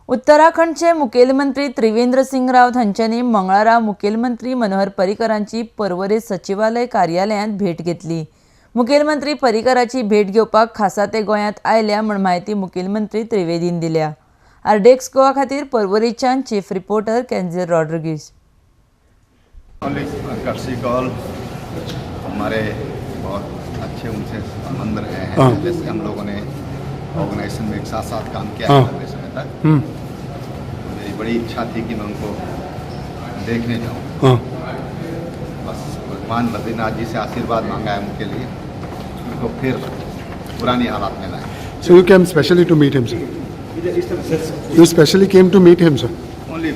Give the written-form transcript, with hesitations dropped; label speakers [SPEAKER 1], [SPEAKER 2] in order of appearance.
[SPEAKER 1] उत्तराखंडचे मुखेलमंत्री त्रिवेंद्र सिंग रावत हांच्यांनी मंगळारा मुखेलमंत्री मनोहर पर्रीकरांची पर्वरी सचिवालय कार्यालयांत भेट घेतली। मुखेलमंत्री पर्रीकराची भेट घेवपाक खासा ते गोंयांत आयल्या म्हण माहिती मुखेलमंत्री त्रिवेदीन दिल्या। आरडेक्स गोवा खातीर पर्वरीच्यान चीफ रिपोर्टर केन्झी रॉड्रिगीज।
[SPEAKER 2] हमारे बहुत अच्छे उनसे संबंध रहे हैं, जैसे हम लोगों ने ऑर्गेनाइजेशन में एक साथ काम किया है लंबे समय तक। मेरी बड़ी इच्छा थी कि मैं उनको देखने जाऊं। बस भगवान बद्रीनाथ जी से आशीर्वाद मांगा है उनके लिए, उनको फिर पुरानी हालात में लाए।
[SPEAKER 3] So you came specially to meet him, sir? You specially came to meet him, sir?
[SPEAKER 2] Only